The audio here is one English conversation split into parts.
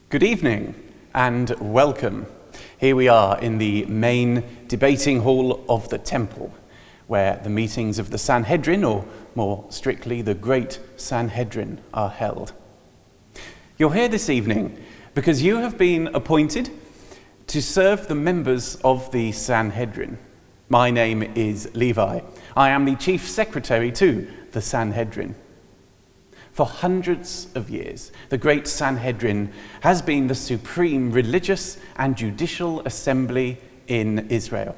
Good evening and welcome. Here we are in the main debating hall of the temple, where the meetings of the Sanhedrin, or more strictly the Great Sanhedrin, are held. You're here this evening because you have been appointed to serve the members of the Sanhedrin. My name is Levi. I am the chief secretary to the Sanhedrin. For hundreds of years, the Great Sanhedrin has been the supreme religious and judicial assembly in Israel.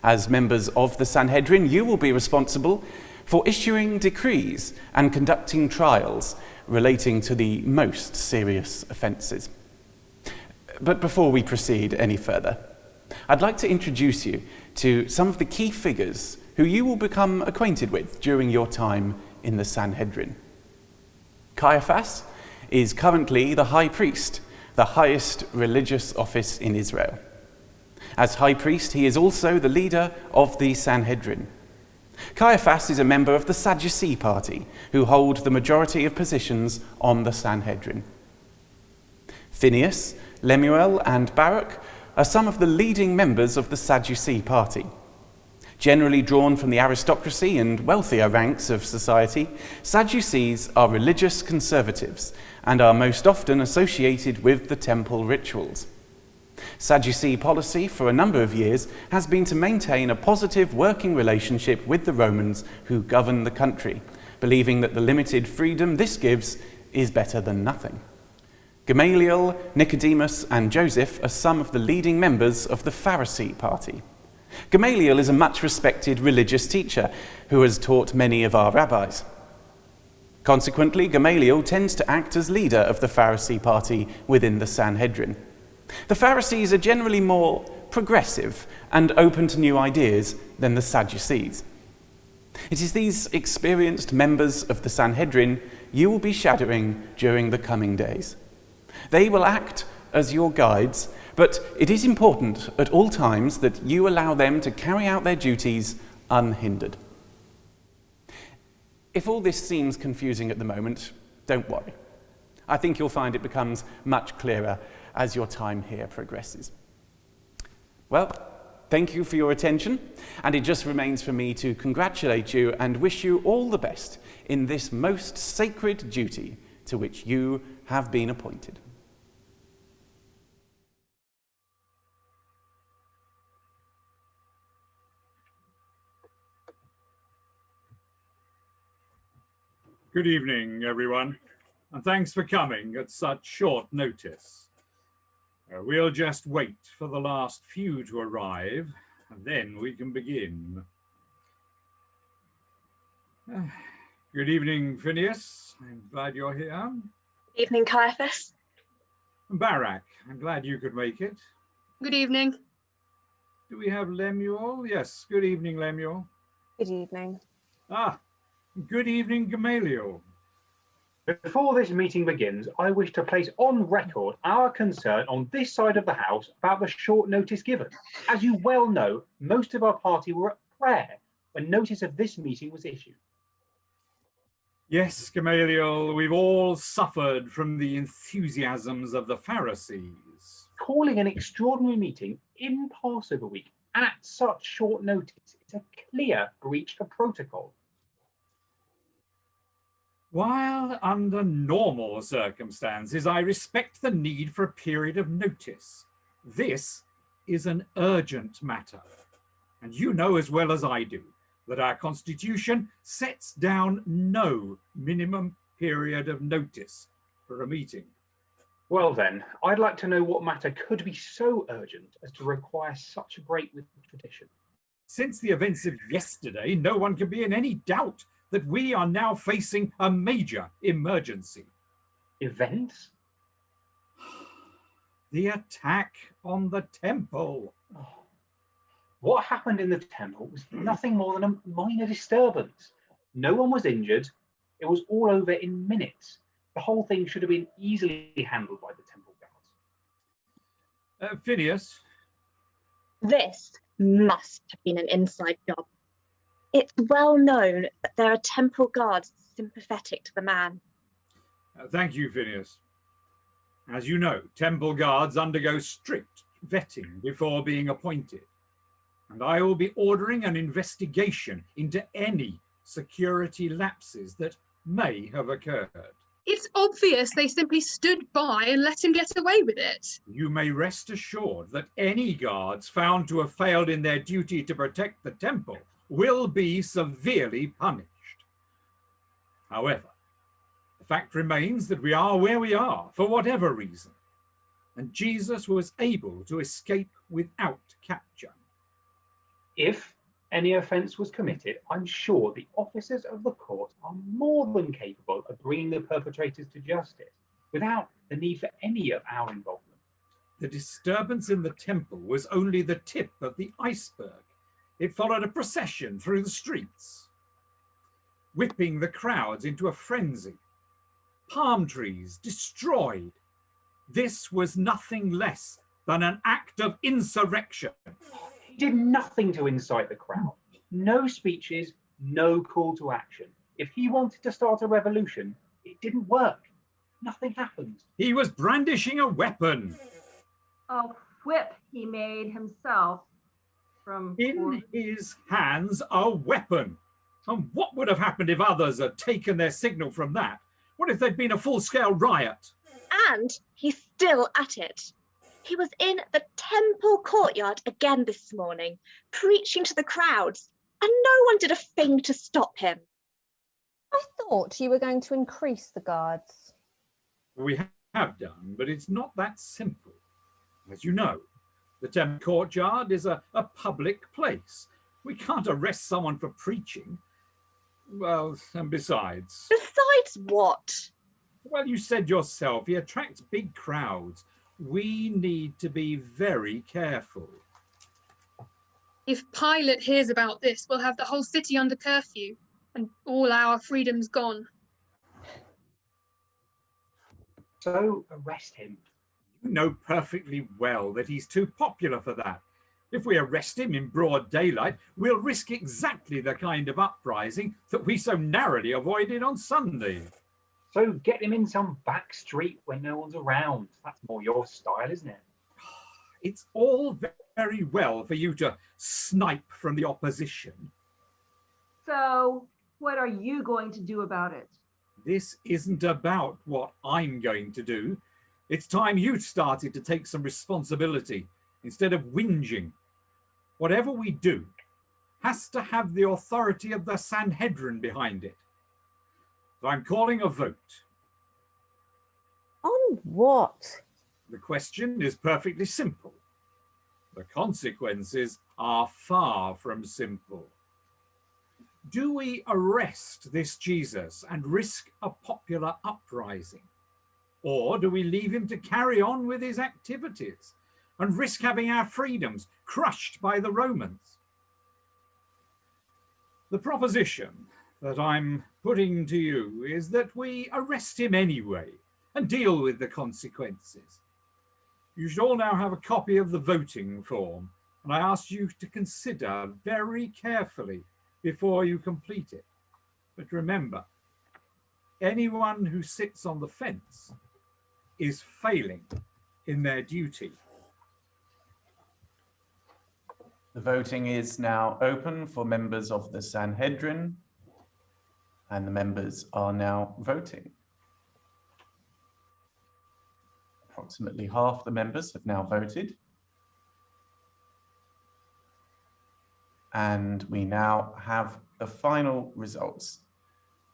As members of the Sanhedrin, you will be responsible for issuing decrees and conducting trials relating to the most serious offences. But before we proceed any further, I'd like to introduce you to some of the key figures who you will become acquainted with during your time in the Sanhedrin. Caiaphas is currently the high priest, the highest religious office in Israel. As high priest, he is also the leader of the Sanhedrin. Caiaphas is a member of the Sadducee party, who hold the majority of positions on the Sanhedrin. Phineas, Lemuel, and Barak are some of the leading members of the Sadducee party. Generally drawn from the aristocracy and wealthier ranks of society, Sadducees are religious conservatives and are most often associated with the temple rituals. Sadducee policy for a number of years has been to maintain a positive working relationship with the Romans who govern the country, believing that the limited freedom this gives is better than nothing. Gamaliel, Nicodemus, and Joseph are some of the leading members of the Pharisee party. Gamaliel is a much-respected religious teacher who has taught many of our rabbis. Consequently, Gamaliel tends to act as leader of the Pharisee party within the Sanhedrin. The Pharisees are generally more progressive and open to new ideas than the Sadducees. It is these experienced members of the Sanhedrin you will be shadowing during the coming days. They will act as your guides, but it is important at all times that you allow them to carry out their duties unhindered. If all this seems confusing at the moment, don't worry. I think you'll find it becomes much clearer as your time here progresses. Well, thank you for your attention, and it just remains for me to congratulate you and wish you all the best in this most sacred duty to which you have been appointed. Good evening, everyone, and thanks for coming at such short notice. We'll just wait for the last few to arrive, and then we can begin. Good evening, Phineas. I'm glad you're here. Good evening, Caiaphas. And Barak, I'm glad you could make it. Good evening. Do we have Lemuel? Yes, good evening, Lemuel. Good evening. Good evening, Gamaliel. Before this meeting begins, I wish to place on record our concern on this side of the House about the short notice given. As you well know, most of our party were at prayer when notice of this meeting was issued. Yes, Gamaliel, we've all suffered from the enthusiasms of the Pharisees. Calling an extraordinary meeting in Passover week at such short notice is a clear breach of protocol. While under normal circumstances, I respect the need for a period of notice. This is an urgent matter. And you know as well as I do that our Constitution sets down no minimum period of notice for a meeting. Well then, I'd like to know what matter could be so urgent as to require such a break with tradition. Since the events of yesterday, no one can be in any doubt that we are now facing a major emergency. Events? The attack on the temple. What happened in the temple was nothing more than a minor disturbance. No one was injured. It was all over in minutes. The whole thing should have been easily handled by the temple guards. Phineas? This must have been an inside job. It's well known that there are temple guards sympathetic to the man. Thank you, Phineas. As you know, temple guards undergo strict vetting before being appointed, and I will be ordering an investigation into any security lapses that may have occurred. It's obvious they simply stood by and let him get away with it. You may rest assured that any guards found to have failed in their duty to protect the temple will be severely punished. However, the fact remains that we are where we are for whatever reason, and Jesus was able to escape without capture. If any offence was committed, I'm sure the officers of the court are more than capable of bringing the perpetrators to justice without the need for any of our involvement. The disturbance in the temple was only the tip of the iceberg. It followed a procession through the streets, whipping the crowds into a frenzy. Palm trees destroyed. This was nothing less than an act of insurrection. He did nothing to incite the crowd. No speeches, no call to action. If he wanted to start a revolution, it didn't work. Nothing happened. He was brandishing a weapon. A whip he made himself from... In his hands, a weapon. And what would have happened if others had taken their signal from that? What if there'd been a full-scale riot? And he's still at it. He was in the temple courtyard again this morning, preaching to the crowds, and no one did a thing to stop him. I thought you were going to increase the guards. We have done, but it's not that simple. As you know, the temple courtyard is a public place. We can't arrest someone for preaching. Well, and besides... Besides what? Well, you said yourself, he attracts big crowds. We need to be very careful. If Pilate hears about this, we'll have the whole city under curfew and all our freedoms gone. So arrest him. You know perfectly well that he's too popular for that. If we arrest him in broad daylight, we'll risk exactly the kind of uprising that we so narrowly avoided on Sunday. So get him in some back street when no one's around. That's more your style, isn't it? It's all very well for you to snipe from the opposition. So, what are you going to do about it? This isn't about what I'm going to do. It's time you started to take some responsibility instead of whinging. Whatever we do has to have the authority of the Sanhedrin behind it. So I'm calling a vote. On what? The question is perfectly simple. The consequences are far from simple. Do we arrest this Jesus and risk a popular uprising? Or do we leave him to carry on with his activities and risk having our freedoms crushed by the Romans? The proposition that I'm putting to you is that we arrest him anyway and deal with the consequences. You should all now have a copy of the voting form, and I ask you to consider very carefully before you complete it. But remember, anyone who sits on the fence is failing in their duty. The voting is now open for members of the Sanhedrin, and the members are now voting. Approximately half the members have now voted. And we now have the final results,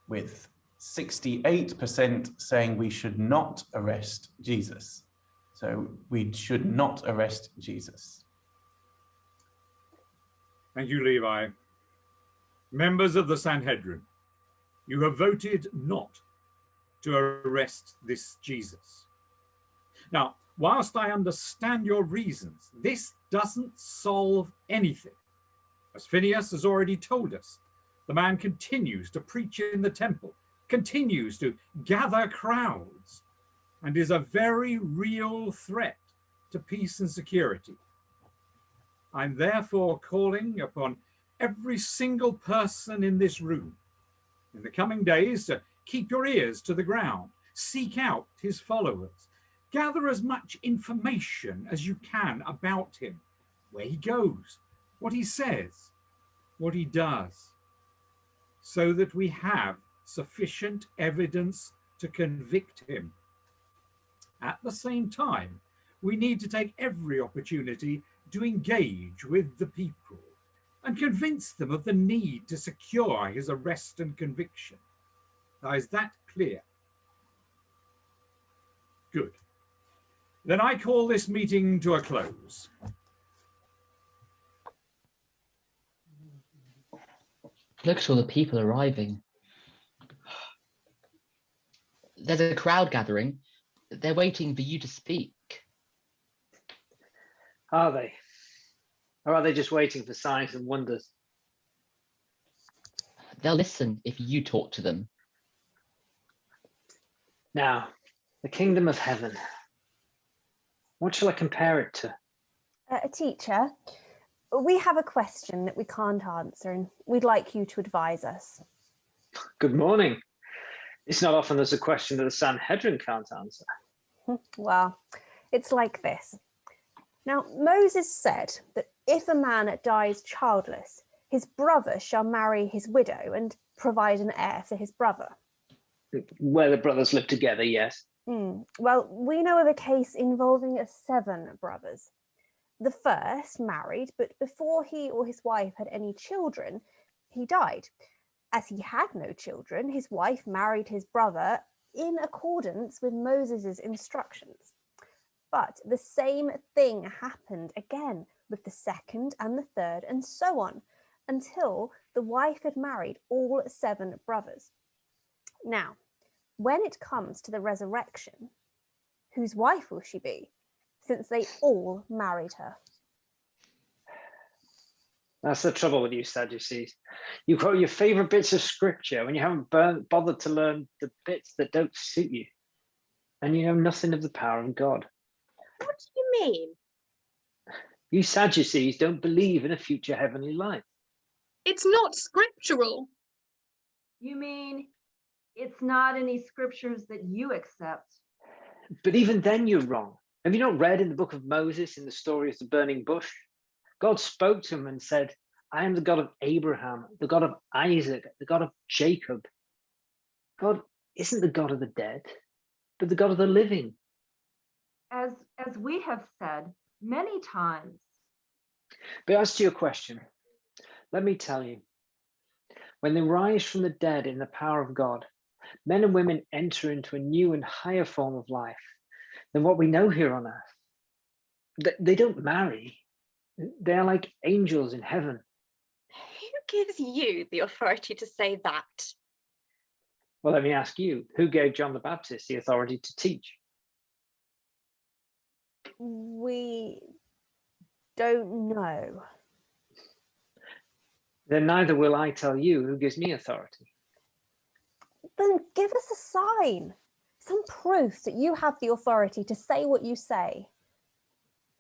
with 68% saying we should not arrest Jesus. So we should not arrest Jesus. Thank you, Levi. Members of the Sanhedrin, you have voted not to arrest this Jesus. Now, whilst I understand your reasons, this doesn't solve anything. As Phineas has already told us, the man continues to preach in the temple, continues to gather crowds, and is a very real threat to peace and security. I'm therefore calling upon every single person in this room in the coming days to keep your ears to the ground, seek out his followers, Gather as much information as you can about him, where he goes, what he says, what he does, so that we have sufficient evidence to convict him. At the same time, we need to take every opportunity to engage with the people and convince them of the need to secure his arrest and conviction. Now, is that clear? Good. Then I call this meeting to a close. Look at all the people arriving. There's a crowd gathering. They're waiting for you to speak. Are they? Or are they just waiting for signs and wonders? They'll listen if you talk to them. Now, the kingdom of heaven. What shall I compare it to? A teacher, we have a question that we can't answer and we'd like you to advise us. Good morning. It's not often there's a question that the Sanhedrin can't answer. Well, it's like this. Now, Moses said that if a man dies childless, his brother shall marry his widow and provide an heir for his brother. Where the brothers live together, yes. Well, we know of a case involving 7 brothers. The first married, but before he or his wife had any children, he died. As he had no children, his wife married his brother in accordance with Moses's instructions. But the same thing happened again with the second and the third, and so on, until the wife had married all 7 brothers. Now, when it comes to the resurrection, whose wife will she be, since they all married her? That's the trouble with you Sadducees. You quote your favorite bits of scripture when you haven't bothered to learn the bits that don't suit you. And you know nothing of the power of God. What do you mean? You Sadducees don't believe in a future heavenly life. It's not scriptural. You mean it's not any scriptures that you accept? But even then you're wrong. Have you not read in the book of Moses, in the story of the burning bush? God spoke to him and said, I am the God of Abraham, the God of Isaac, the God of Jacob. God isn't the God of the dead, but the God of the living. As we have said many times. But as to your question, let me tell you, when they rise from the dead in the power of God, men and women enter into a new and higher form of life than what we know here on earth. They don't marry. They are like angels in heaven. Who gives you the authority to say that? Well, let me ask you, who gave John the Baptist the authority to teach? We don't know. Then neither will I tell you who gives me authority. Then give us a sign, some proof that you have the authority to say what you say.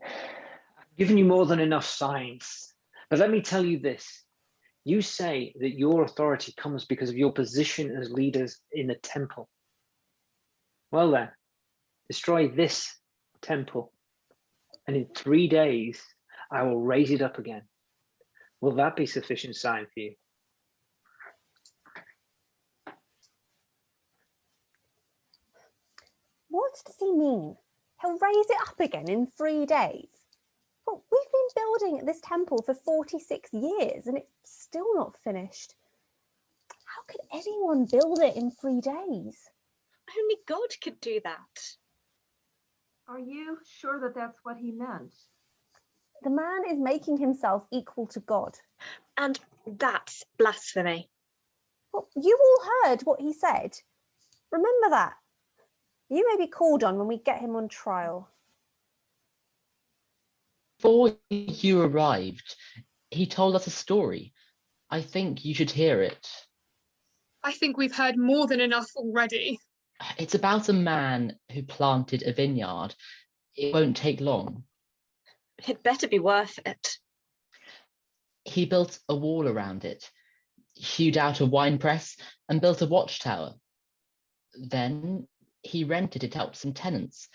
I've given you more than enough signs, but let me tell you this. You say that your authority comes because of your position as leaders in the temple. Well then, destroy this temple, and in 3 days, I will raise it up again. Will that be sufficient sign for you? What does he mean? He'll raise it up again in 3 days. Well, we've been building this temple for 46 years and it's still not finished. How could anyone build it in 3 days? Only God could do that. Are you sure that that's what he meant? The man is making himself equal to God. And that's blasphemy. Well, you all heard what he said. Remember that. You may be called on when we get him on trial. Before you arrived, he told us a story. I think you should hear it. I think we've heard more than enough already. It's about a man who planted a vineyard. It won't take long. It better be worth it. He built a wall around it, hewed out a wine press, and built a watchtower. Then he rented it out to some tenants,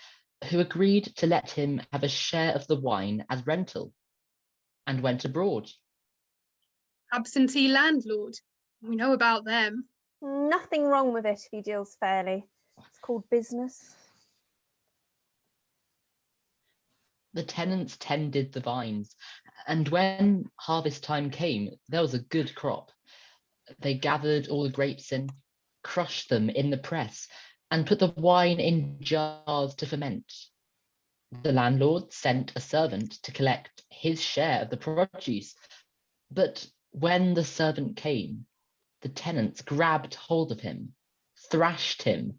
who agreed to let him have a share of the wine as rental, and went abroad. Absentee landlord. We know about them. Nothing wrong with it if he deals fairly. It's called business. The tenants tended the vines, and when harvest time came, there was a good crop. They gathered all the grapes in, crushed them in the press, and put the wine in jars to ferment. The landlord sent a servant to collect his share of the produce, but when the servant came, the tenants grabbed hold of him, thrashed him,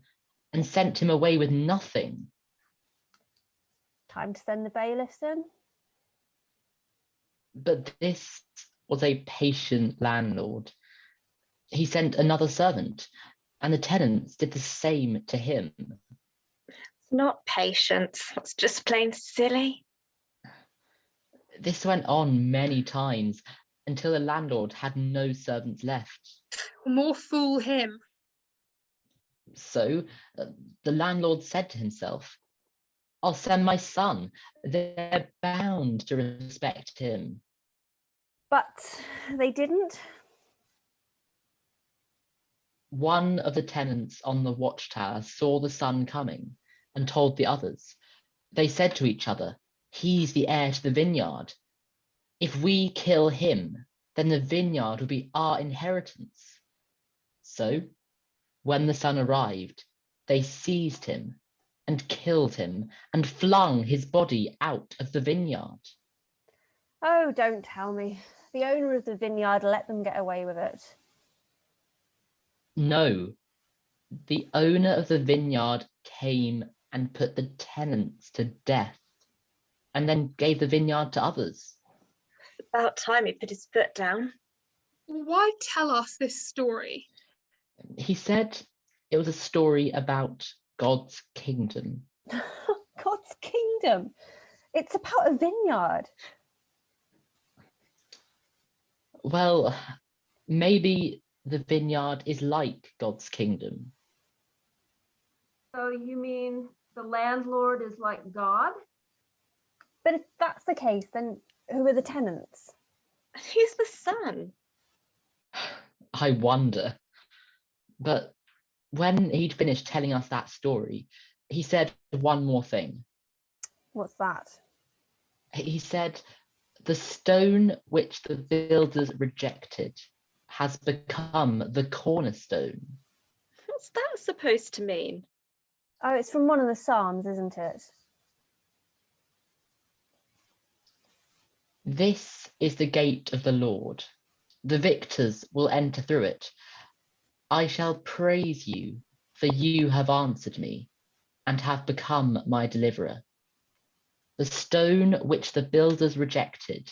and sent him away with nothing. Time to send the bailiffs in. But this was a patient landlord. He sent another servant, and the tenants did the same to him. It's not patience, it's just plain silly. This went on many times until the landlord had no servants left. More fool him. So the landlord said to himself, I'll send my son. They're bound to respect him. But they didn't. One of the tenants on the watchtower saw the son coming and told the others. They said to each other, he's the heir to the vineyard. If we kill him, then the vineyard will be our inheritance. So, when the son arrived, they seized him and killed him and flung his body out of the vineyard. Oh, don't tell me. The owner of the vineyard let them get away with it. No, the owner of the vineyard came and put the tenants to death and then gave the vineyard to others. It's about time he put his foot down. Why tell us this story? He said it was a story about God's kingdom. God's kingdom. It's about a vineyard. Well, maybe the vineyard is like God's kingdom. So you mean the landlord is like God? But if that's the case, then who are the tenants? Who's the son? I wonder. But when he'd finished telling us that story, he said one more thing. What's that? He said, the stone which the builders rejected has become the cornerstone. What's that supposed to mean? Oh, it's from one of the Psalms, isn't it? This is the gate of the Lord. The victors will enter through it. I shall praise you, for you have answered me and have become my deliverer. The stone which the builders rejected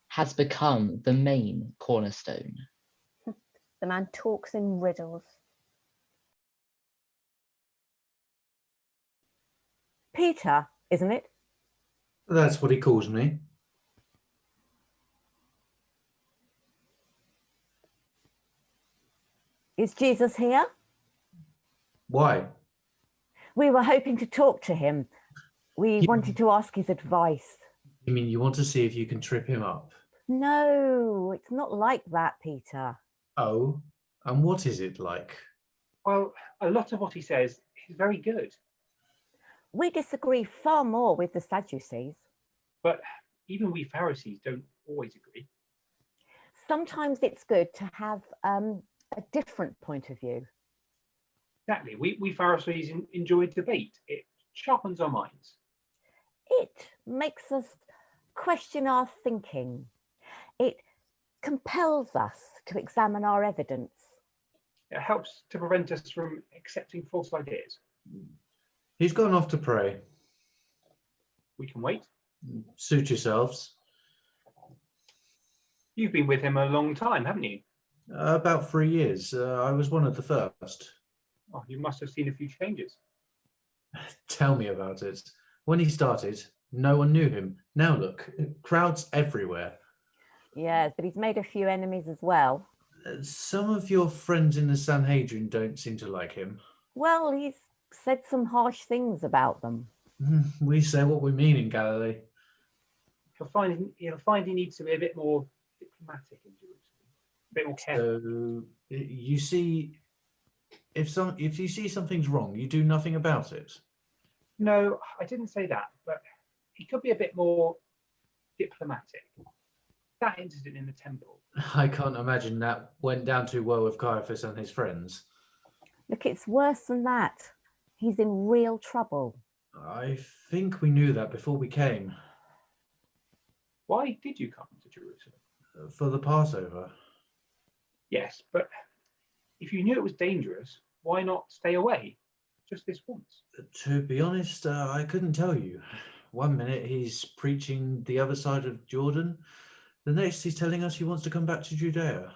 has become the main cornerstone. The man talks in riddles. Peter, isn't it? That's what he calls me. Is Jesus here? Why? We were hoping to talk to him. We wanted to ask his advice. You mean you want to see if you can trip him up? No, it's not like that, Peter. Oh, and what is it like? Well, a lot of what he says is very good, We disagree far more with the Sadducees. but even we Pharisees don't always agree. Sometimes it's good to have a different point of view. Exactly. We Pharisees enjoy debate. It sharpens our minds. It makes us question our thinking. It compels us to examine our evidence. It helps to prevent us from accepting false ideas. He's gone off to pray. We can wait. Suit yourselves. You've been with him a long time, haven't you? About 3 years. I was one of the first. Oh, you must have seen a few changes. Tell me about it. When he started, no one knew him. Now look, crowds everywhere. Yes, but he's made a few enemies as well. Some of your friends in the Sanhedrin don't seem to like him. Well, he's said some harsh things about them. We say what we mean in Galilee. He'll find he needs to be a bit more diplomatic in Jerusalem, a bit more careful. So you see, if you see something's wrong, you do nothing about it. No, I didn't say that, but he could be a bit more diplomatic. That incident in the temple. I can't imagine that went down too well with Caiaphas and his friends. Look, it's worse than that. He's in real trouble. I think we knew that before we came. Why did you come to Jerusalem? For the Passover. Yes, but if you knew it was dangerous, why not stay away? Just this once. To be honest, I couldn't tell you. One minute he's preaching the other side of Jordan. The next he's telling us he wants to come back to Judea.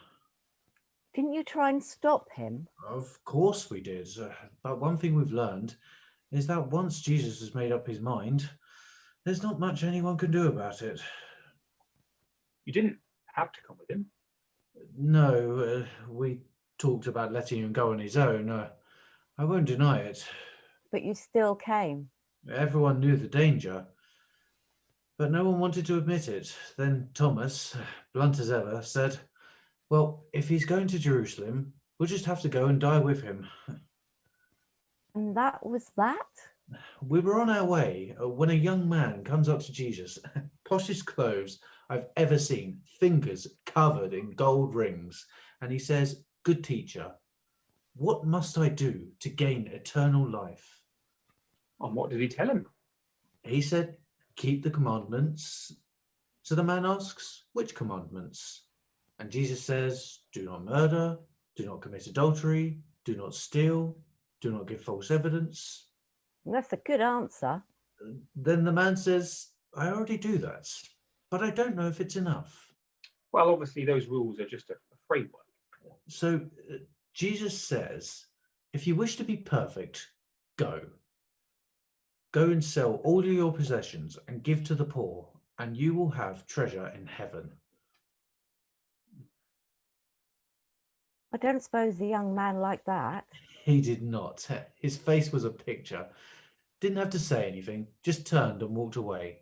Didn't you try and stop him? Of course we did. But one thing we've learned is that once Jesus has made up his mind, there's not much anyone can do about it. You didn't have to come with him. No, we talked about letting him go on his own. I won't deny it. But you still came. Everyone knew the danger, but no one wanted to admit it. Then Thomas, blunt as ever, said, well, if he's going to Jerusalem, we'll just have to go and die with him. And that was that? We were on our way when a young man comes up to Jesus, poshest clothes I've ever seen, fingers covered in gold rings, and he says, good teacher, what must I do to gain eternal life? And what did he tell him? He said, keep the commandments. So the man asks, which commandments? And Jesus says, do not murder, do not commit adultery, do not steal, do not give false evidence. That's a good answer. Then the man says, I already do that, but I don't know if it's enough. Well, obviously those rules are just a framework. So Jesus says, if you wish to be perfect, go. Go and sell all of your possessions and give to the poor, and you will have treasure in heaven. I don't suppose the young man liked that. He did not. His face was a picture. Didn't have to say anything, just turned and walked away.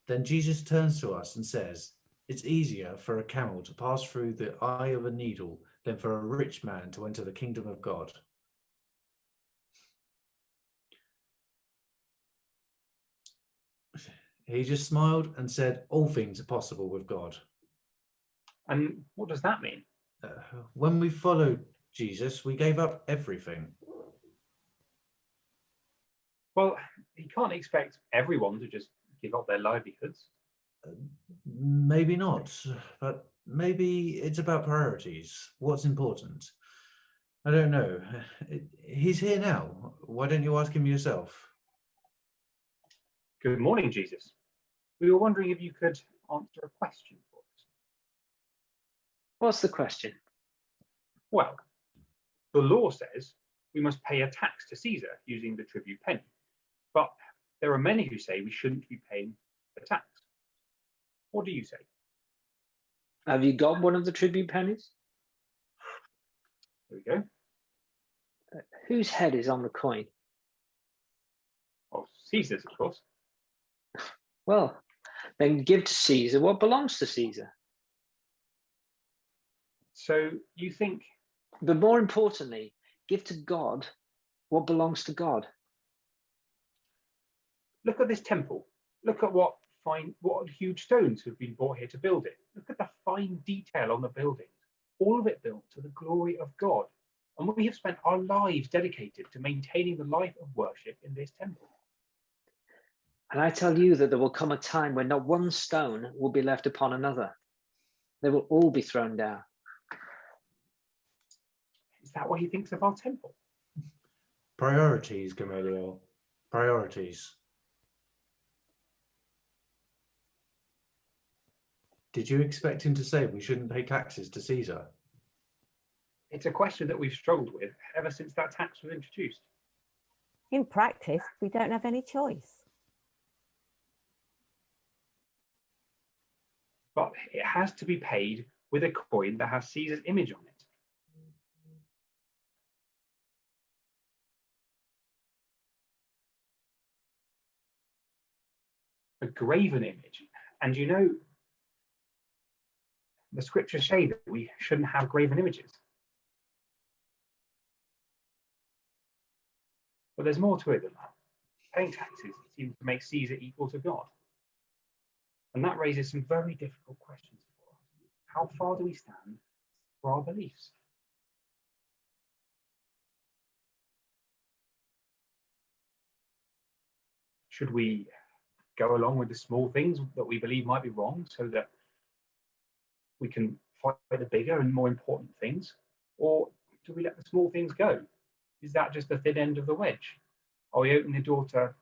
Then Jesus turns to us and says, it's easier for a camel to pass through the eye of a needle than for a rich man to enter the kingdom of God. He just smiled and said, all things are possible with God. And what does that mean? When we followed Jesus, we gave up everything. Well, he can't expect everyone to just give up their livelihoods. Maybe not, but maybe it's about priorities. What's important? I don't know. He's here now. Why don't you ask him yourself? Good morning, Jesus. We were wondering if you could answer a question for us. What's the question? Well, the law says we must pay a tax to Caesar using the tribute penny. But there are many who say we shouldn't be paying the tax. What do you say? Have you got one of the tribute pennies? There we go. Whose head is on the coin? Oh, Caesar's, of course. Well, then give to Caesar what belongs to Caesar. So you think... But more importantly, give to God what belongs to God. Look at this temple. Look at what huge stones have been brought here to build it. Look at the fine detail on the buildings. All of it built to the glory of God. And we have spent our lives dedicated to maintaining the life of worship in this temple. And I tell you that there will come a time when not one stone will be left upon another. They will all be thrown down. Is that what he thinks of our temple? Priorities, Gamaliel. Priorities. Did you expect him to say we shouldn't pay taxes to Caesar? It's a question that we've struggled with ever since that tax was introduced. In practice, we don't have any choice. But it has to be paid with a coin that has Caesar's image on it. a graven image. And you know, the scriptures say that we shouldn't have graven images. But there's more to it than that. Paying taxes seems to make Caesar equal to God. And that raises some very difficult questions for us. How far do we stand for our beliefs? Should we go along with the small things that we believe might be wrong so that we can fight the bigger and more important things? Or do we let the small things go? Is that just the thin end of the wedge? Are we opening the door to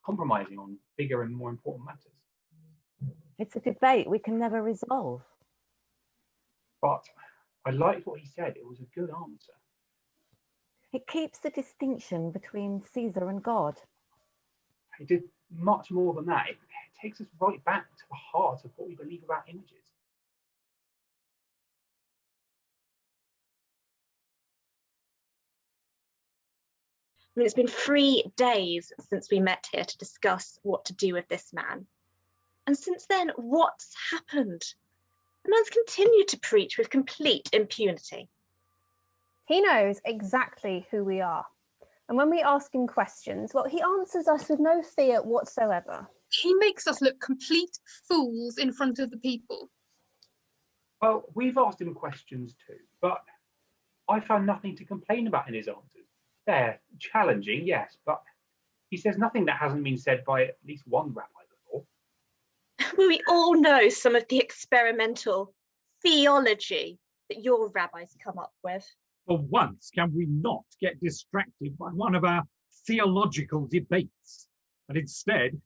compromising on bigger and more important matters? It's a debate we can never resolve. But I liked what he said. It was a good answer. It keeps the distinction between Caesar and God. He did much more than that. It takes us right back to the heart of what we believe about images. I mean, it's been 3 days since we met here to discuss what to do with this man. And since then, what's happened? The man's continued to preach with complete impunity. He knows exactly who we are. And when we ask him questions, well, he answers us with no fear whatsoever. He makes us look complete fools in front of the people. Well, we've asked him questions too, but I found nothing to complain about in his answers. They're challenging, yes, but he says nothing that hasn't been said by at least one rabbi before. Well, we all know some of the experimental theology that your rabbis come up with. For once, can we not get distracted by one of our theological debates, and instead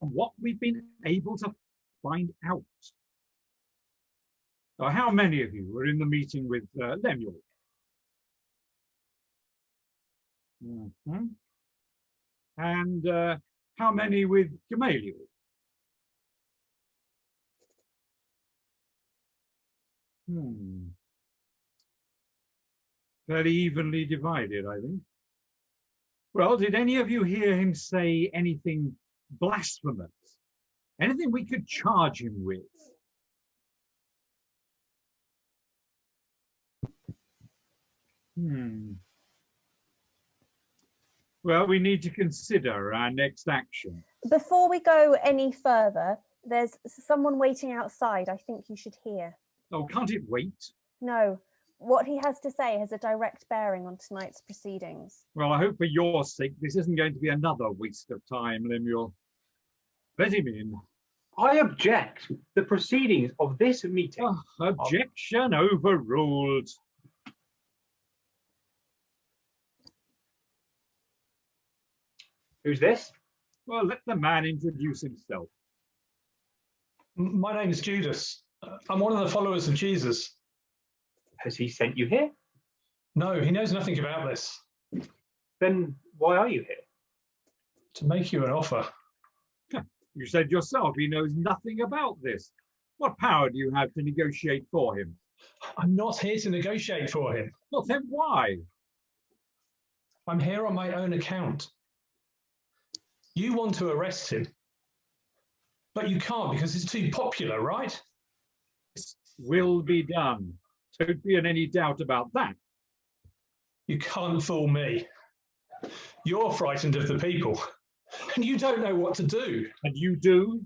on what we've been able to find out? So how many of you were in the meeting with Lemuel? And how many with Gamaliel? Fairly evenly divided, I think. Well, did any of you hear him say anything blasphemous? Anything we could charge him with? Well, we need to consider our next action. Before we go any further, there's someone waiting outside I think you should hear. Oh, can't it wait? No, what he has to say has a direct bearing on tonight's proceedings. Well, I hope for your sake this isn't going to be another waste of time, Lemuel. Let him in. I object. The proceedings of this meeting. Oh, objection overruled. Who's this? Well, let the man introduce himself. My name is Judas. I'm one of the followers of Jesus. Has he sent you here? No, he knows nothing about this. Then why are you here? To make you an offer. You said yourself he knows nothing about this. What power do you have to negotiate for him? I'm not here to negotiate for him. Well, then why? I'm here on my own account. You want to arrest him, but you can't because he's too popular, right? This will be done. Don't be in any doubt about that. You can't fool me. You're frightened of the people, and you don't know what to do. And you do?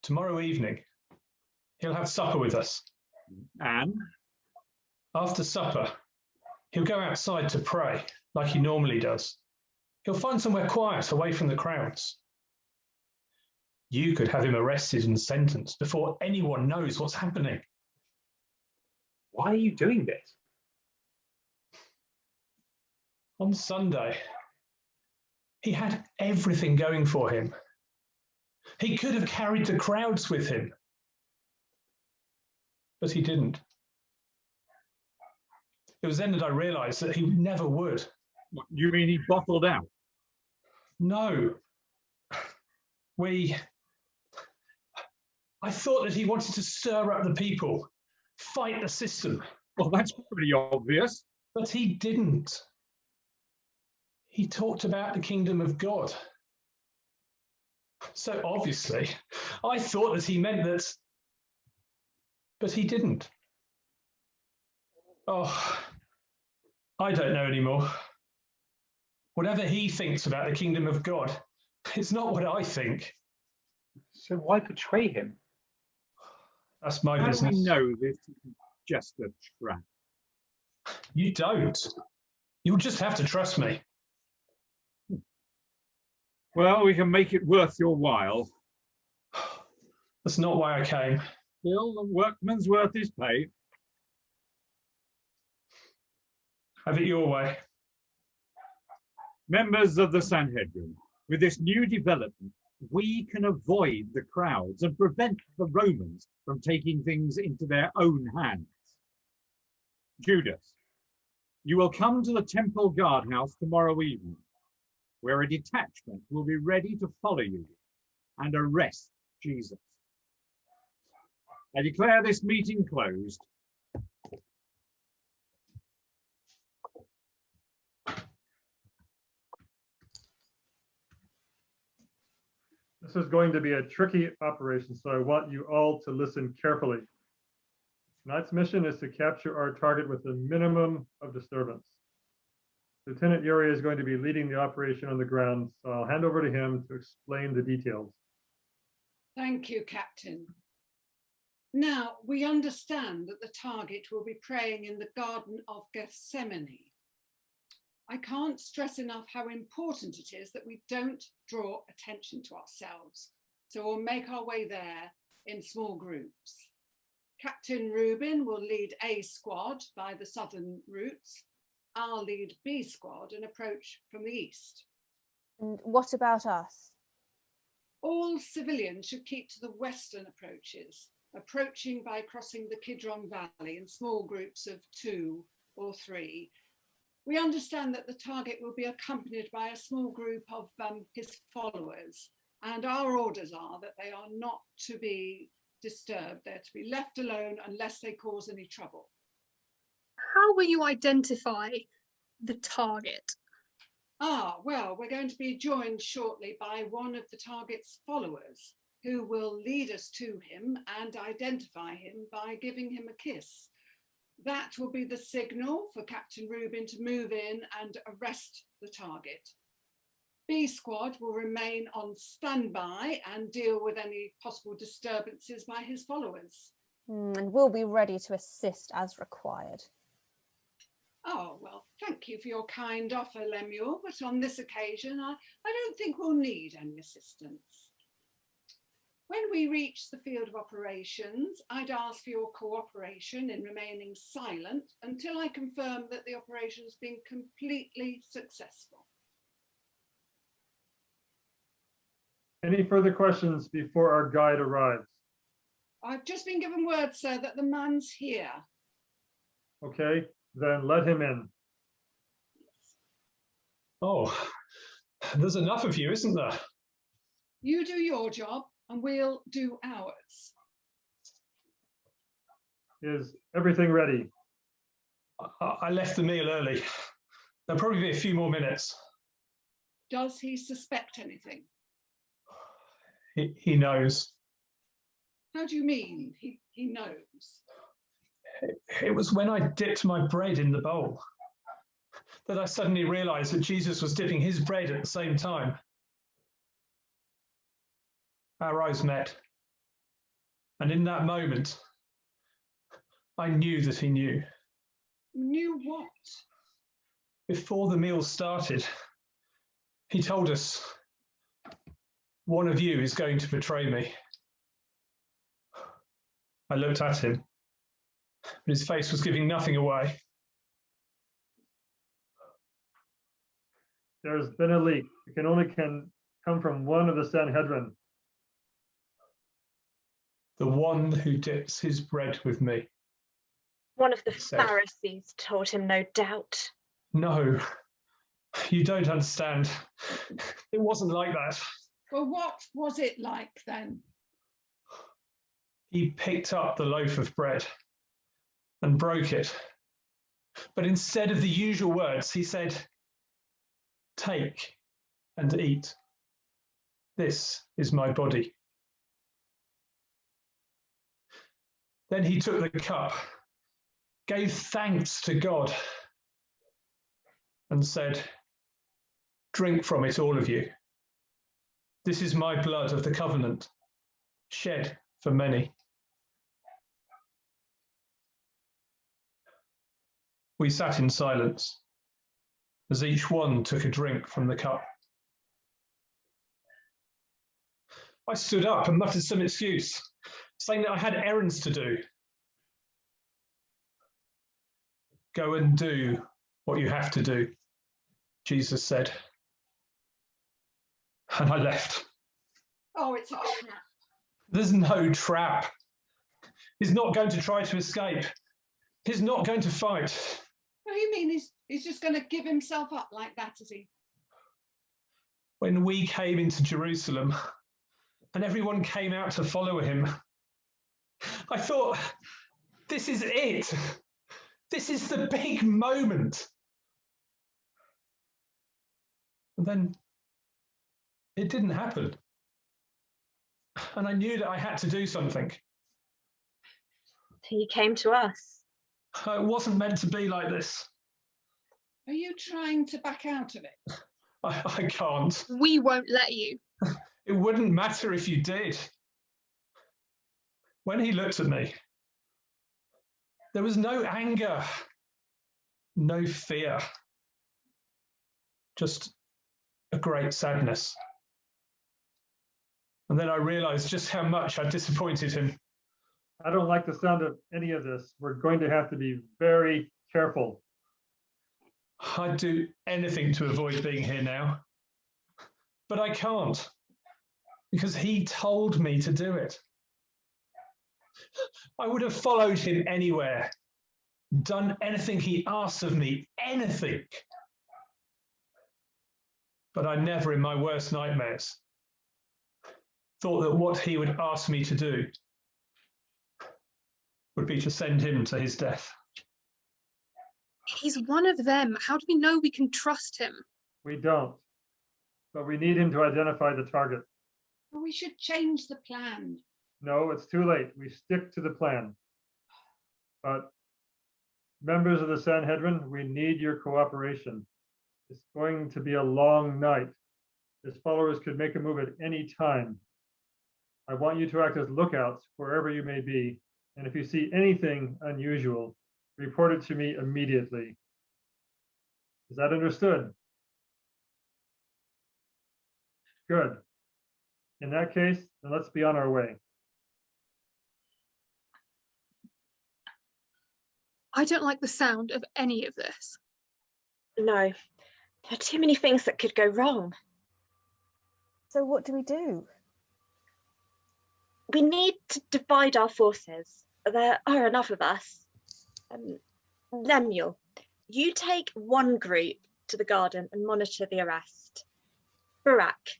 Tomorrow evening, he'll have supper with us. And? After supper, he'll go outside to pray, like he normally does. He'll find somewhere quiet away from the crowds. You could have him arrested and sentenced before anyone knows what's happening. Why are you doing this? On Sunday, he had everything going for him. He could have carried the crowds with him, but he didn't. It was then that I realized that he never would. What, you mean he bottled out? No. I thought that he wanted to stir up the people, fight the system. Well, that's pretty obvious. But he didn't. He talked about the kingdom of God. So obviously, I thought that he meant that, but he didn't. Oh, I don't know anymore. Whatever he thinks about the kingdom of God, it's not what I think. So why betray him? That's my How do we business. know this isn't just a trap? You don't. You'll just have to trust me. Well, we can make it worth your while. That's not why I came. Still, the workman's worth his pay. Have it your way. Members of the Sanhedrin, with this new development, we can avoid the crowds and prevent the Romans from taking things into their own hands. Judas, you will come to the temple guardhouse tomorrow evening, where a detachment will be ready to follow you and arrest Jesus. I declare this meeting closed. This is going to be a tricky operation, so I want you all to listen carefully. Tonight's mission is to capture our target with a minimum of disturbance. Lieutenant Yuri is going to be leading the operation on the ground, so I'll hand over to him to explain the details. Thank you, Captain. Now, we understand that the target will be praying in the Garden of Gethsemane. I can't stress enough how important it is that we don't draw attention to ourselves, so we'll make our way there in small groups. Captain Rubin will lead A squad by the southern routes. I'll lead B squad and approach from the east. And what about us? All civilians should keep to the western approaches, approaching by crossing the Kidron Valley in small groups of 2 or 3. We understand that the target will be accompanied by a small group of his followers, and our orders are that they are not to be disturbed. They're to be left alone unless they cause any trouble. How will you identify the target? Well, we're going to be joined shortly by one of the target's followers, who will lead us to him and identify him by giving him a kiss. That will be the signal for Captain Rubin to move in and arrest the target. B squad will remain on standby and deal with any possible disturbances by his followers. And we'll be ready to assist as required. Oh, well, thank you for your kind offer, Lemuel, but on this occasion, I don't think we'll need any assistance. When we reach the field of operations, I'd ask for your cooperation in remaining silent until I confirm that the operation has been completely successful. Any further questions before our guide arrives? I've just been given word, sir, that the man's here. Okay, then let him in. Oh, there's enough of you, isn't there? You do your job and we'll do ours. Is everything ready? I left the meal early. There'll probably be a few more minutes. Does he suspect anything? He knows. How do you mean he knows? It was when I dipped my bread in the bowl that I suddenly realized that Jesus was dipping his bread at the same time. Our eyes met. And in that moment, I knew that he knew. Knew what? Before the meal started, he told us, one of you is going to betray me. I looked at him, but his face was giving nothing away. There's been a leak. It can only come from one of the Sanhedrin. The one who dips his bread with me. One of the said. Pharisees told him, no doubt. No, you don't understand. It wasn't like that. Well, what was it like then? He picked up the loaf of bread and broke it. But instead of the usual words, he said, "Take and eat. This is my body. Then he took the cup, gave thanks to God, and said, "Drink from it, all of you. This is my blood of the covenant, shed for many." We sat in silence as each one took a drink from the cup. I stood up and muttered some excuse, saying that I had errands to do. "Go and do what you have to do," Jesus said. And I left. Oh, it's a trap. There's no trap. He's not going to try to escape. He's not going to fight. What do you mean he's just going to give himself up like that, is he? When we came into Jerusalem and everyone came out to follow him, I thought, this is it. This is the big moment. And then it didn't happen. And I knew that I had to do something. He came to us. It wasn't meant to be like this. Are you trying to back out of it? I can't. We won't let you. It wouldn't matter if you did. When he looked at me, there was no anger, no fear, just a great sadness. And then I realized just how much I disappointed him. I don't like the sound of any of this. We're going to have to be very careful. I'd do anything to avoid being here now, but I can't because he told me to do it. I would have followed him anywhere, done anything he asked of me, anything. But I never in my worst nightmares thought that what he would ask me to do would be to send him to his death. He's one of them. How do we know we can trust him? We don't, but we need him to identify the target. Well, we should change the plan. No, it's too late. We stick to the plan. But members of the Sanhedrin, we need your cooperation. It's going to be a long night. His followers could make a move at any time. I want you to act as lookouts wherever you may be. And if you see anything unusual, report it to me immediately. Is that understood? Good. In that case, then let's be on our way. I don't like the sound of any of this. No, there are too many things that could go wrong. So what do we do? We need to divide our forces. There are enough of us. Lemuel, you take one group to the garden and monitor the arrest. Barak,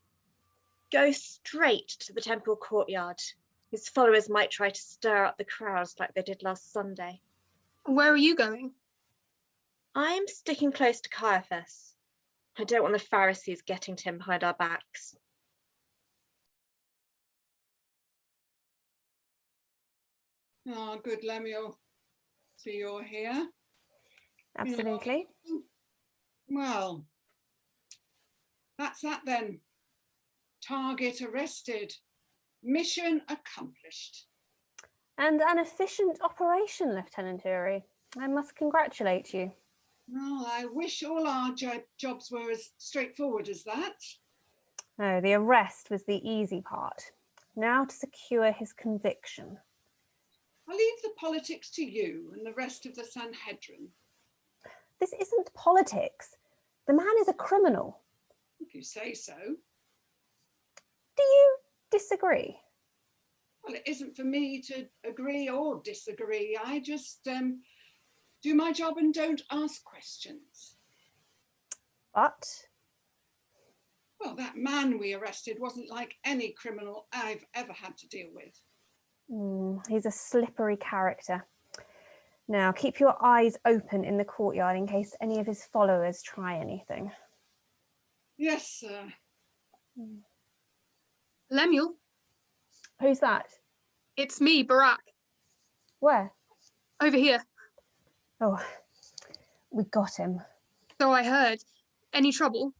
go straight to the temple courtyard. His followers might try to stir up the crowds like they did last Sunday. Where are you going? I'm sticking close to Caiaphas. I don't want the Pharisees getting to him behind our backs. Ah, good, Lemuel. So you're here? Absolutely. Well, that's that then. Target arrested. Mission accomplished. And an efficient operation, Lieutenant Uri. I must congratulate you. Well, I wish all our jobs were as straightforward as that. No, the arrest was the easy part. Now to secure his conviction. I'll leave the politics to you and the rest of the Sanhedrin. This isn't politics. The man is a criminal. If you say so. Do you disagree? Well, it isn't for me to agree or disagree. I just do my job and don't ask questions. But? Well, that man we arrested wasn't like any criminal I've ever had to deal with. He's a slippery character. Now, keep your eyes open in the courtyard in case any of his followers try anything. Yes, sir. Lemuel, Who's that? it's me, Barak. Where? Over here. Oh, we got him. So I heard. Any trouble?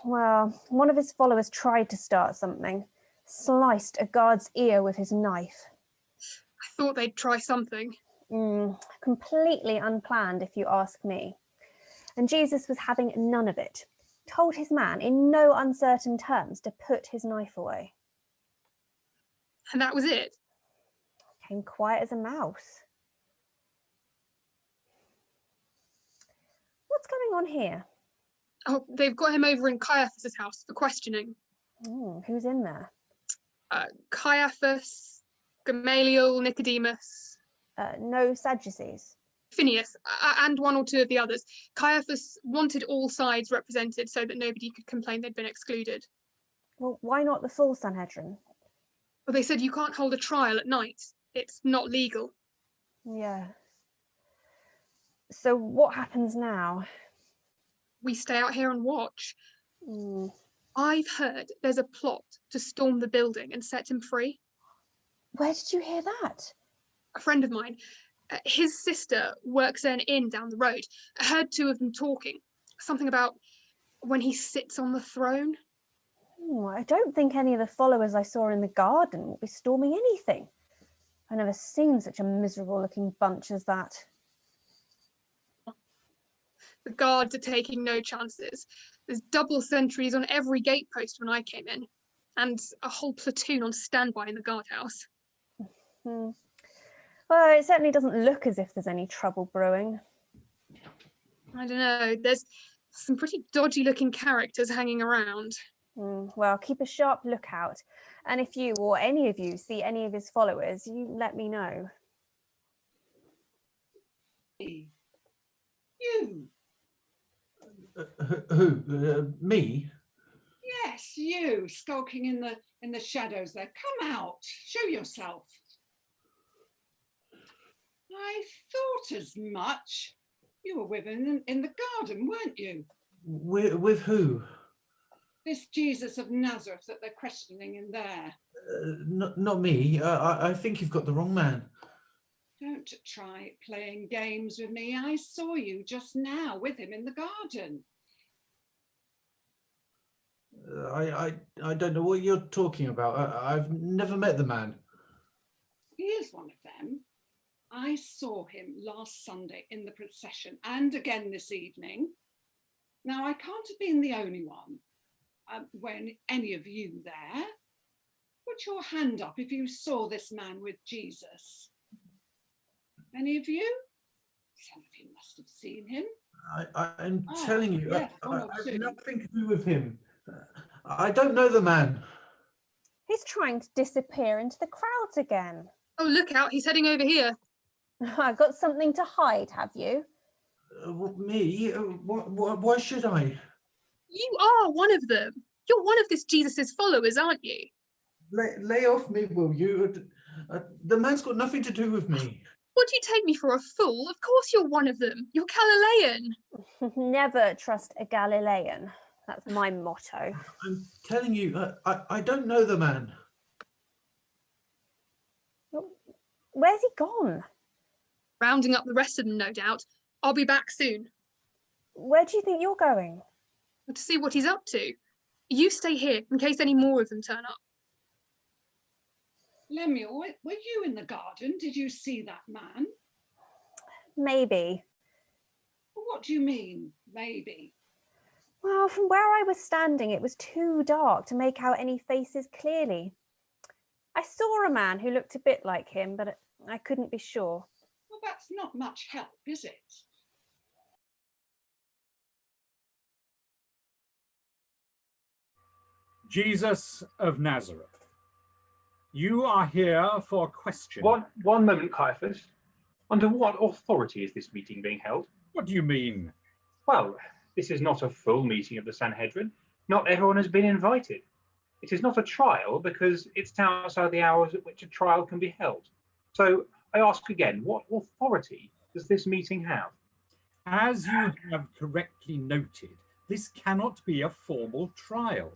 Well, one of his followers tried to start something. Sliced a guard's ear with his knife. I thought they'd try something. Completely unplanned, if you ask me. And Jesus was having none of it. Told his man in no uncertain terms to put his knife away. And that was it? Came quiet as a mouse. What's going on here? Oh, they've got him over in Caiaphas' house for questioning. Who's in there? Caiaphas, Gamaliel, Nicodemus. No Sadducees. Phineas, and one or two of the others. Caiaphas wanted all sides represented so that nobody could complain they'd been excluded. Well, why not the full Sanhedrin? Well, they said you can't hold a trial at night. It's not legal. Yeah. So what happens now? We stay out here and watch. I've heard there's a plot to storm the building and set him free. Where did you hear that? A friend of mine, his sister works at an inn down the road. I heard two of them talking. Something about when he sits on the throne. I don't think any of the followers I saw in the garden will be storming anything. I've never seen such a miserable looking bunch as that. The guards are taking no chances. There's double sentries on every gatepost when I came in, and a whole platoon on standby in the guardhouse. Well, it certainly doesn't look as if there's any trouble brewing. I don't know, there's some pretty dodgy looking characters hanging around. Well, keep a sharp lookout, and if you or any of you see any of his followers, you let me know. You. Who? Me? Yes, you, skulking in the shadows there. Come out, show yourself. I thought as much. You were with him in the garden, weren't you? With who? This Jesus of Nazareth that they're questioning in there. Not me. I think you've got the wrong man. Don't try playing games with me. I saw you just now with him in the garden. I don't know what you're talking about. I've never met the man. He is one of them. I saw him last Sunday in the procession and again this evening. Now, I can't have been the only one. When any of you there, put your hand up if you saw this man with Jesus. Any of you? Some of you must have seen him. I'm telling you, yes, I have nothing to do with him. I don't know the man. He's trying to disappear into the crowds again. Oh, look out, he's heading over here. I've got something to hide, have you? Me? Why should I? You are one of them. You're one of this Jesus's followers, aren't you? Lay off me, will you? The man's got nothing to do with me. What do you take me for, a fool? Of course you're one of them. You're Galilean. Never trust a Galilean. That's my motto. I'm telling you, I don't know the man. Where's he gone? Rounding up the rest of them, no doubt. I'll be back soon. Where do you think you're going? To see what he's up to. You stay here in case any more of them turn up. Lemuel, were you in the garden? Did you see that man? Maybe. What do you mean, maybe? Well, from where I was standing, it was too dark to make out any faces clearly. I saw a man who looked a bit like him, but I couldn't be sure. Well, that's not much help, is it? Jesus of Nazareth, you are here for question. One moment, Caiaphas. Under what authority is this meeting being held? What do you mean? Well, this is not a full meeting of the Sanhedrin. Not everyone has been invited. It is not a trial because it's outside the hours at which a trial can be held. So I ask again, what authority does this meeting have? As you have correctly noted, this cannot be a formal trial.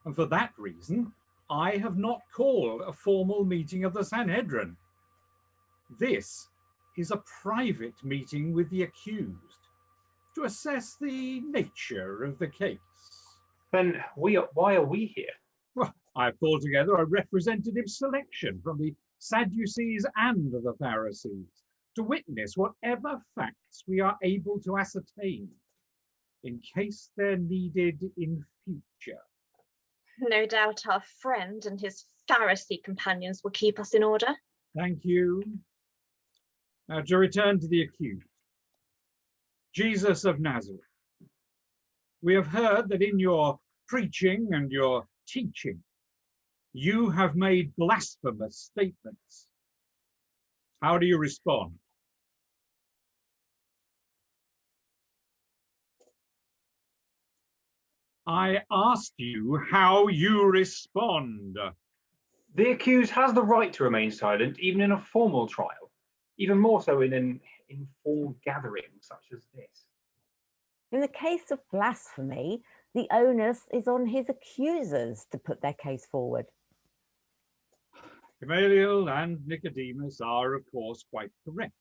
And for that reason, I have not called a formal meeting of the Sanhedrin. This is a private meeting with the accused to assess the nature of the case. Then why are we here? Well, I have called together a representative selection from the Sadducees and the Pharisees to witness whatever facts we are able to ascertain in case they're needed in future. No doubt our friend and his Pharisee companions will keep us in order. Thank you. Now to return to the accused. Jesus of Nazareth, we have heard that in your preaching and your teaching, you have made blasphemous statements. How do you respond? I asked you how you respond. The accused has the right to remain silent, even in a formal trial, even more so in an informal gathering such as this. In the case of blasphemy, the onus is on his accusers to put their case forward. Gamaliel and Nicodemus are, of course, quite correct.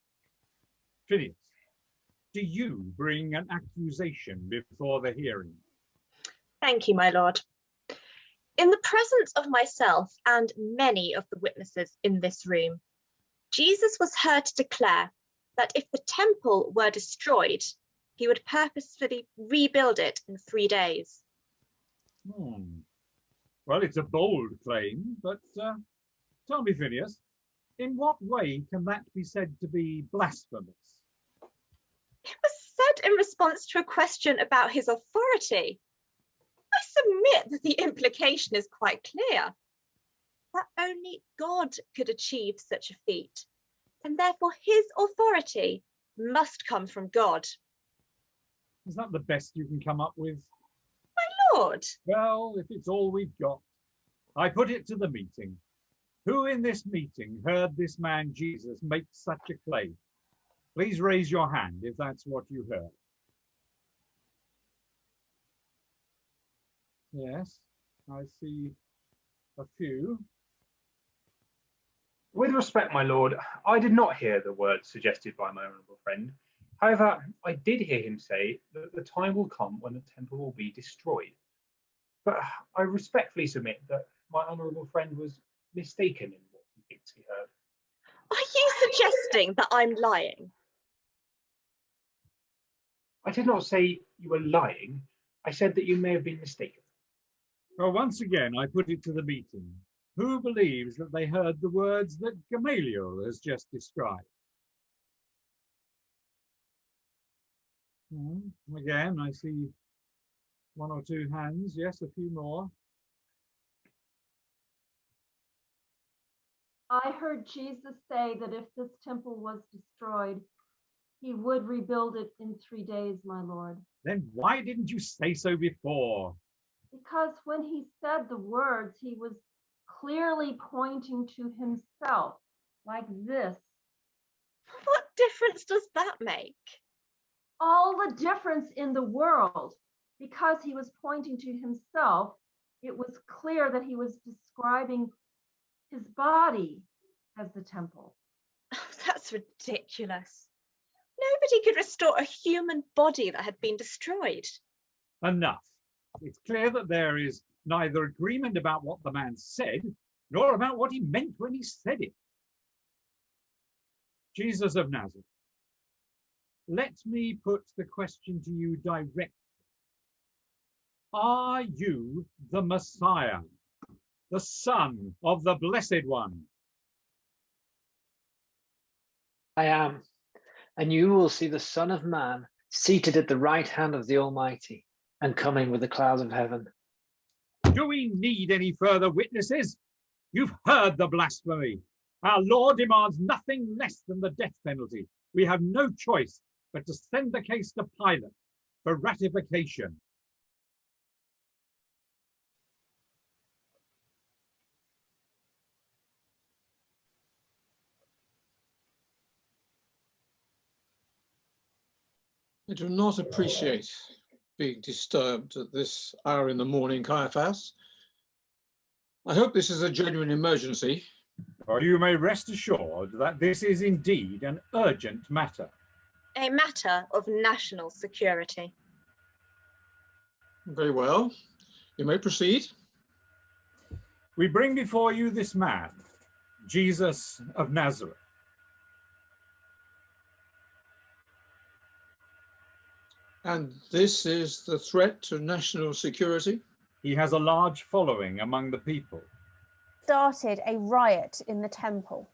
Phineas, do you bring an accusation before the hearing? Thank you, my lord. In the presence of myself and many of the witnesses in this room, Jesus was heard to declare that if the temple were destroyed, he would purposefully rebuild it in 3 days. Well, it's a bold claim, but tell me, Phineas, in what way can that be said to be blasphemous? It was said in response to a question about his authority. I submit that the implication is quite clear, that only God could achieve such a feat, and therefore his authority must come from God. Is that the best you can come up with? My lord. Well, if it's all we've got, I put it to the meeting. Who in this meeting heard this man Jesus make such a claim? Please raise your hand if that's what you heard. Yes, I see a few. With respect, my lord, I did not hear the words suggested by my honourable friend. However, I did hear him say that the time will come when the temple will be destroyed. But I respectfully submit that my honourable friend was mistaken in what he thinks he heard. Are you suggesting that I'm lying? I did not say you were lying. I said that you may have been mistaken. Well, once again, I put it to the meeting. Who believes that they heard the words that Gamaliel has just described? Again, I see 1 or 2 hands. Yes, a few more. I heard Jesus say that if this temple was destroyed, he would rebuild it in 3 days, my lord. Then why didn't you say so before? Because when he said the words, he was clearly pointing to himself like this. What difference does that make? All the difference in the world. Because he was pointing to himself, it was clear that he was describing his body as the temple. Oh, that's ridiculous. Nobody could restore a human body that had been destroyed. Enough. It's clear that there is neither agreement about what the man said, nor about what he meant when he said it. Jesus of Nazareth, let me put the question to you directly. Are you the Messiah, the Son of the Blessed One? I am, and you will see the Son of Man seated at the right hand of the Almighty and coming with the clouds of heaven. Do we need any further witnesses? You've heard the blasphemy. Our law demands nothing less than the death penalty. We have no choice but to send the case to Pilate for ratification. I do not appreciate being disturbed at this hour in the morning, Caiaphas. I hope this is a genuine emergency. Or you may rest assured that this is indeed an urgent matter. A matter of national security. Very well. You may proceed. We bring before you this man, Jesus of Nazareth. And this is the threat to national security? He has a large following among the people. Started a riot in the temple.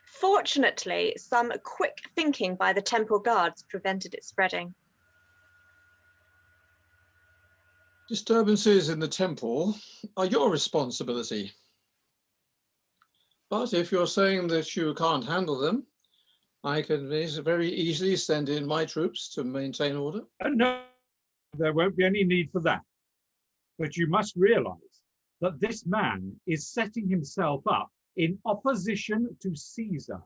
Fortunately, some quick thinking by the temple guards prevented it spreading. Disturbances in the temple are your responsibility. But if you're saying that you can't handle them, I can very easily send in my troops to maintain order. No, there won't be any need for that. But you must realize that this man is setting himself up in opposition to Caesar.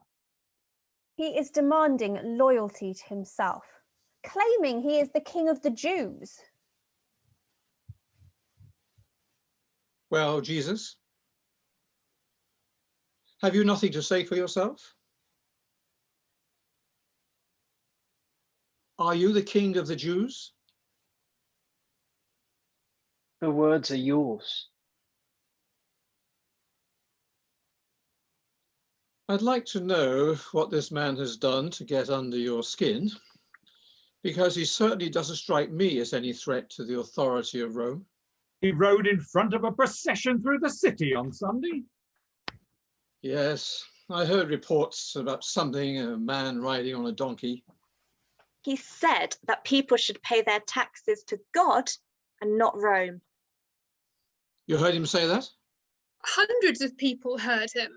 He is demanding loyalty to himself, claiming he is the king of the Jews. Well, Jesus, have you nothing to say for yourself? Are you the king of the Jews? The words are yours. I'd like to know what this man has done to get under your skin, because he certainly doesn't strike me as any threat to the authority of Rome. He rode in front of a procession through the city on Sunday. Yes, I heard reports about something, a man riding on a donkey. He said that people should pay their taxes to God and not Rome. You heard him say that? Hundreds of people heard him.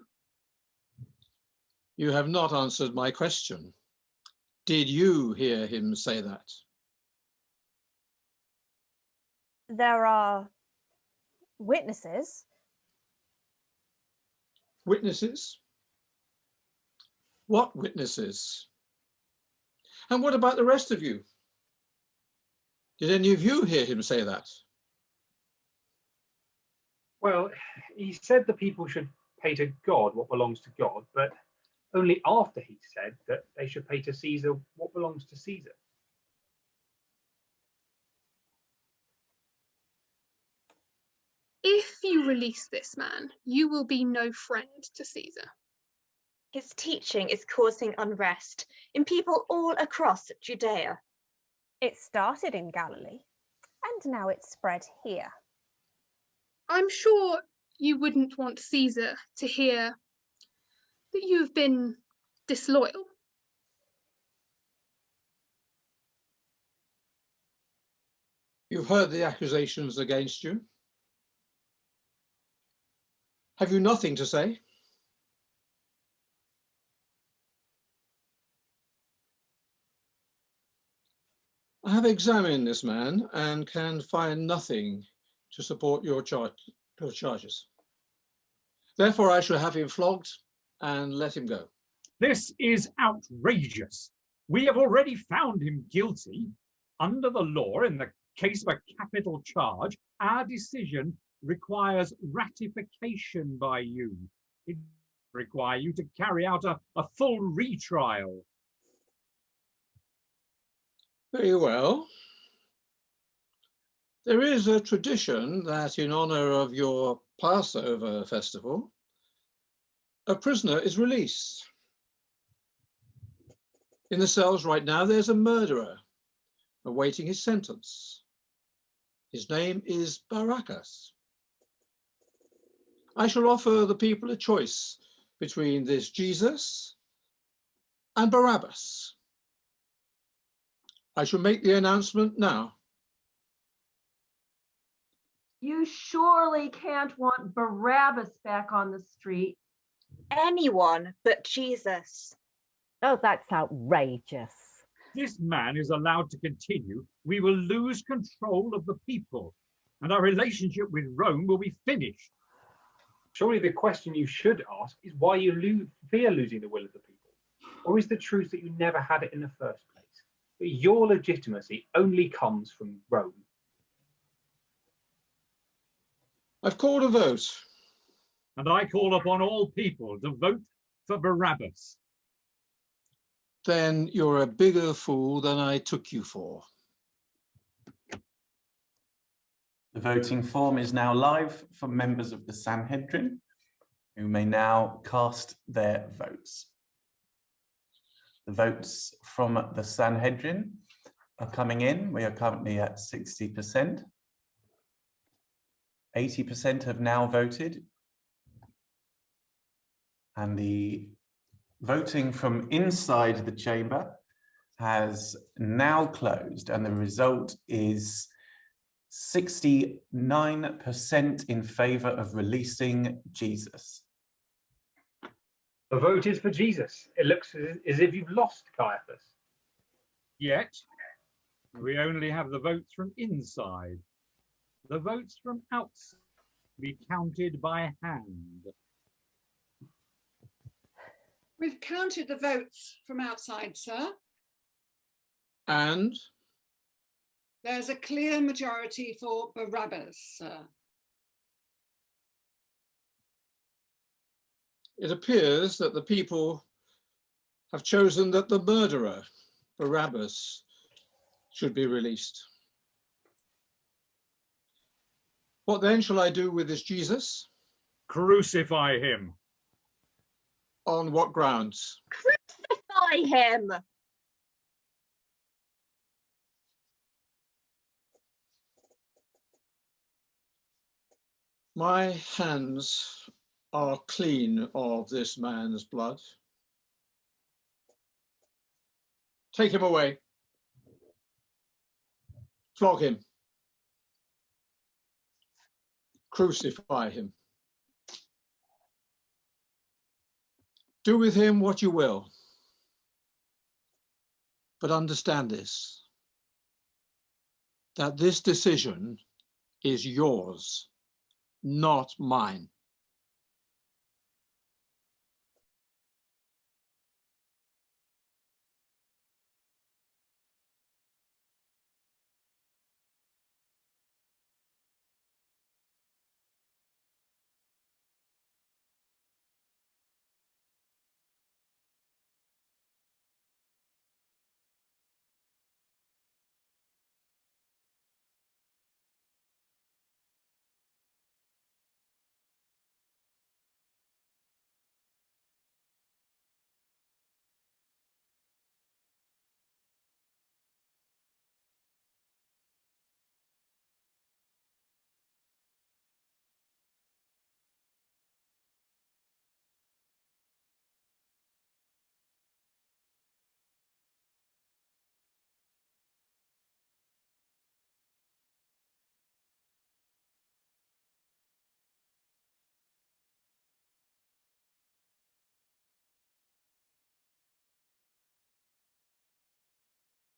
You have not answered my question. Did you hear him say that? There are witnesses. Witnesses? What witnesses? And what about the rest of you? Did any of you hear him say that? Well, he said the people should pay to God what belongs to God, but only after he said that they should pay to Caesar what belongs to Caesar. If you release this man, you will be no friend to Caesar. His teaching is causing unrest in people all across Judea. It started in Galilee, and now it's spread here. I'm sure you wouldn't want Caesar to hear that you've been disloyal. You've heard the accusations against you. Have you nothing to say? I have examined this man and can find nothing to support your charges. Therefore, I shall have him flogged and let him go. This is outrageous. We have already found him guilty. Under the law, in the case of a capital charge, our decision requires ratification by you. It requires you to carry out a full retrial. Very well. There is a tradition that in honor of your Passover festival, a prisoner is released. In the cells right now, there's a murderer awaiting his sentence. His name is Barabbas. I shall offer the people a choice between this Jesus and Barabbas. I shall make the announcement now. You surely can't want Barabbas back on the street. Anyone but Jesus. Oh, that's outrageous. This man is allowed to continue. We will lose control of the people, and our relationship with Rome will be finished. Surely the question you should ask is why you fear losing the will of the people. Or is the truth that you never had it in the first place? That your legitimacy only comes from Rome? I've called a vote. and I call upon all people to vote for Barabbas. Then you're a bigger fool than I took you for. The voting form is now live for members of the Sanhedrin, who may now cast their votes. The votes from the Sanhedrin are coming in. We are currently at 60%. 80% have now voted. And the voting from inside the chamber has now closed, and the result is 69% in favor of releasing Jesus. The vote is for Jesus. It looks as if you've lost, Caiaphas. Yet, we only have the votes from inside. The votes from outside be counted by hand. We've counted the votes from outside, sir. And? There's a clear majority for Barabbas, sir. It appears that the people have chosen that the murderer, Barabbas, should be released. What then shall I do with this Jesus? Crucify him. On what grounds? Crucify him! My hands are clean of this man's blood. Take him away. Flog him. Crucify him. Do with him what you will. But understand this, that this decision is yours, not mine.